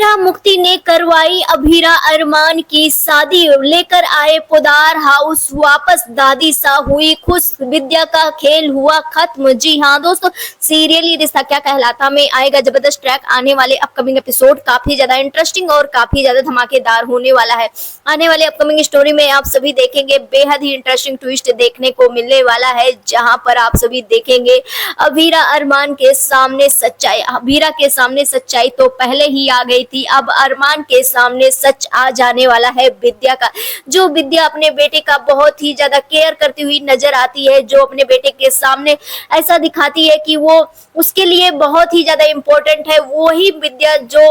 जहां मुक्ति ने करवाई अभीरा अरमान की शादी, लेकर आए पोदार हाउस वापस, दादी सा हुई खुश, विद्या का खेल हुआ खत्म। जी हाँ दोस्तों, सीरियल ये रिश्ता क्या कहलाता में आएगा जबरदस्त ट्रैक। आने वाले अपकमिंग एपिसोड काफी ज्यादा इंटरेस्टिंग और काफी ज्यादा धमाकेदार होने वाला है। आने वाले अपकमिंग स्टोरी में आप सभी देखेंगे बेहद ही इंटरेस्टिंग ट्विस्ट देखने को मिलने वाला है, जहां पर आप सभी देखेंगे अभीरा अरमान के सामने सच्चाई। अभीरा के सामने सच्चाई तो पहले ही आ गई थी, अब अरमान के सामने सच आ जाने वाला है विद्या का। जो विद्या अपने बेटे का बहुत ही ज्यादा केयर करती हुई नजर आती है, जो अपने बेटे के सामने ऐसा दिखाती है कि वो उसके लिए बहुत ही ज्यादा इम्पोर्टेंट है, वही विद्या जो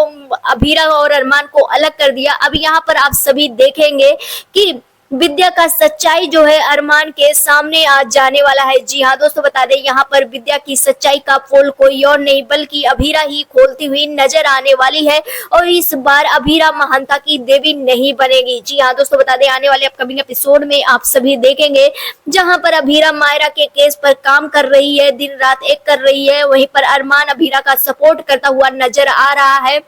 अभीरा और अरमान को अलग कर दिया। अब यहाँ पर आप सभी देखेंगे कि विद्या का सच्चाई जो है अरमान के सामने आ जाने वाला है। जी हाँ दोस्तों, बता दें यहाँ पर विद्या की सच्चाई का पोल कोई और नहीं बल्कि अभीरा ही खोलती हुई नजर आने वाली है, और इस बार अभीरा महानता की देवी नहीं बनेगी। जी हाँ दोस्तों, बता दें आने वाले अपकमिंग एपिसोड में आप सभी देखेंगे जहाँ पर अभीरा मायरा के केस पर काम कर रही है, दिन रात एक कर रही है, वहीं पर अरमान अभीरा का सपोर्ट करता हुआ नजर आ रहा है।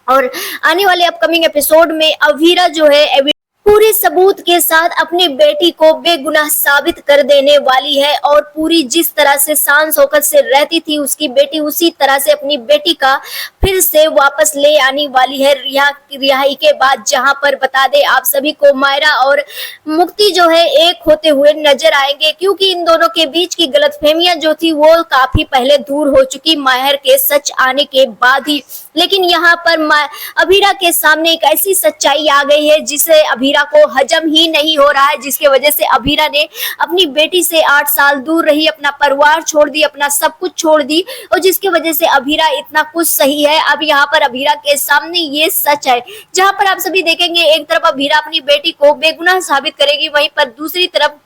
और आने वाले अपकमिंग एपिसोड में अभीरा जो है पूरे सबूत के साथ अपनी बेटी को बेगुनाह साबित कर देने वाली है, और पूरी जिस तरह से शान शौकत से रहती थी उसकी बेटी, उसी तरह से अपनी बेटी का फिर से वापस ले आने वाली है रिहाई के बाद। जहां पर बता दे आप सभी को मायरा और मुक्ति जो है एक होते हुए नजर आएंगे, क्योंकि इन दोनों के बीच की गलतफहमियां जो थी वो काफी पहले दूर हो चुकी माहिर के सच आने के बाद ही। लेकिन यहाँ पर अभीरा के सामने एक ऐसी सच्चाई आ गई है जिसे अभीरा को हजम ही नहीं हो रहा है, जिसके वजह से अभीरा ने अपनी बेटी से 8 साल दूर रही, अपना परिवार छोड़ दी, अपना सब कुछ छोड़ दी, और जिसके वजह से अभीरा इतना कुछ सही है। अब यहाँ पर अभीरा के सामने ये सच है, जहाँ पर आप सभी देखेंगे एक तरफ अभीरा अपनी बेटी को बेगुनाह साबित करेगी, वहीं पर दूसरी तरफ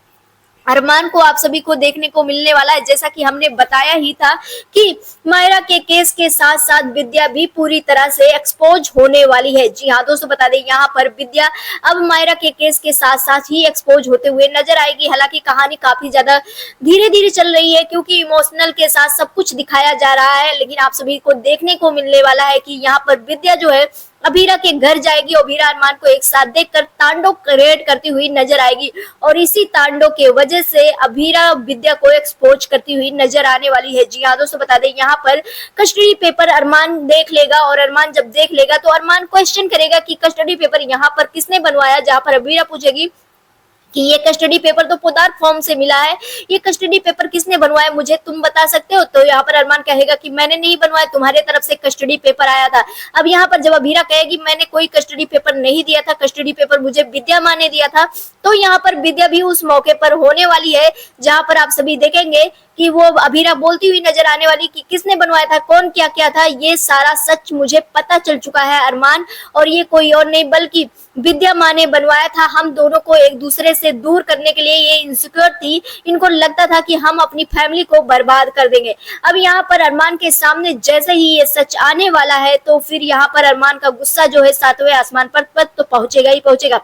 अरमान को आप सभी को देखने को मिलने वाला है। जैसा कि हमने बताया ही था कि मायरा के केस के साथ साथ विद्या भी पूरी तरह से एक्सपोज होने वाली है। जी हाँ दोस्तों, बता दें यहाँ पर विद्या अब मायरा के केस के साथ साथ ही एक्सपोज होते हुए नजर आएगी। हालांकि कहानी काफी ज्यादा धीरे धीरे चल रही है, क्योंकि इमोशनल के साथ सब कुछ दिखाया जा रहा है, लेकिन आप सभी को देखने को मिलने वाला है कि यहाँ पर विद्या जो है अभीरा के घर जाएगी, अभीरा अरमान को एक साथ देखकर तांडव क्रिएट करती हुई नजर आएगी, और इसी तांडव के वजह से अभीरा विद्या को एक्सपोज करती हुई नजर आने वाली है। जी हाँ दोस्तों, बता दें यहाँ पर कस्टडी पेपर अरमान देख लेगा, और अरमान जब देख लेगा तो अरमान क्वेश्चन करेगा कि कस्टडी पेपर यहाँ पर किसने बनवाया, जहाँ पर अभीरा पूछेगी कि ये कस्टडी पेपर तो पोदार फॉर्म से मिला है, ये कस्टडी पेपर किसने बनवाया, मुझे तुम बता सकते हो। तो यहाँ पर अरमान कहेगा कि मैंने नहीं बनवाया, तुम्हारे तरफ से कस्टडी पेपर आया था। अब यहाँ पर जब अभीरा कहेगी मैंने कोई कस्टडी पेपर नहीं दिया था, कस्टडी पेपर मुझे विद्या माँ ने दिया था, तो यहाँ पर विद्या भी उस मौके पर होने वाली है, जहाँ पर आप सभी देखेंगे कि वो अभीरा बोलती हुई नजर आने वाली कि किसने बनवाया था, कौन क्या क्या था, ये सारा सच मुझे पता चल चुका है अरमान, और ये कोई और नहीं बल्कि विद्या माँ ने बनवाया था। हम दोनों को एक दूसरे से दूर करने के लिए, ये इनसिक्योर थी, इनको लगता था कि हम अपनी फैमिली को बर्बाद कर देंगे। अब यहाँ पर अरमान के सामने जैसे ही ये सच आने वाला है, तो फिर यहाँ पर अरमान का गुस्सा जो है 7वें आसमान पर तो पहुंचेगा ही पहुंचेगा।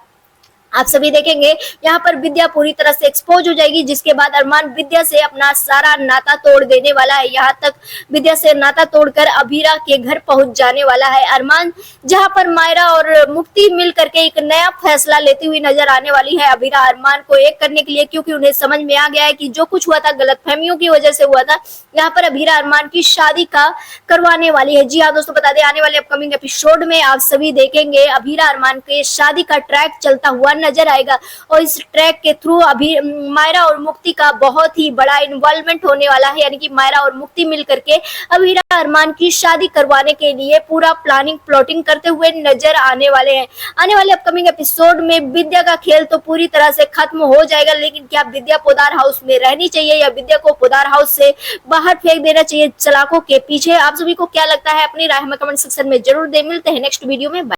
आप सभी देखेंगे यहाँ पर विद्या पूरी तरह से एक्सपोज हो जाएगी, जिसके बाद अरमान विद्या से अपना सारा नाता तोड़ देने वाला है। यहाँ तक विद्या से नाता तोड़कर अभीरा के घर पहुंच जाने वाला है अरमान, जहाँ पर मायरा और मुक्ति मिल करके एक नया फैसला लेती हुई नजर आने वाली है अभीरा अरमान को एक करने के लिए, क्योंकि उन्हें समझ में आ गया है कि जो कुछ हुआ था गलतफहमियों की वजह से हुआ था। यहाँ पर अभीरा अरमान की शादी का करवाने वाली है। जी हाँ दोस्तों, बता दें आने वाले अपकमिंग एपिसोड में आप सभी देखेंगे अभीरा अरमान के शादी का ट्रैक चलता हुआ नजर आएगा, और इस ट्रैक के थ्रू अभी मायरा और मुक्ति का बहुत ही बड़ा इन्वॉल्वमेंट होने वाला है, यानी कि मायरा और मुक्ति मिल करके अभीरा अरमान की शादी करवाने के लिए पूरा प्लानिंग प्लॉटिंग करते हुए नजर आने वाले हैं। आने वाले अपकमिंग एपिसोड में विद्या का खेल तो पूरी तरह से खत्म हो जाएगा, लेकिन क्या विद्या पोदार हाउस में रहनी चाहिए या विद्या को पोदार हाउस से बाहर फेंक देना चाहिए चालाकों के पीछे? आप सभी को क्या लगता है? अपनी राय हमें कमेंट सेक्शन में जरूर दे। मिलते हैं नेक्स्ट वीडियो में।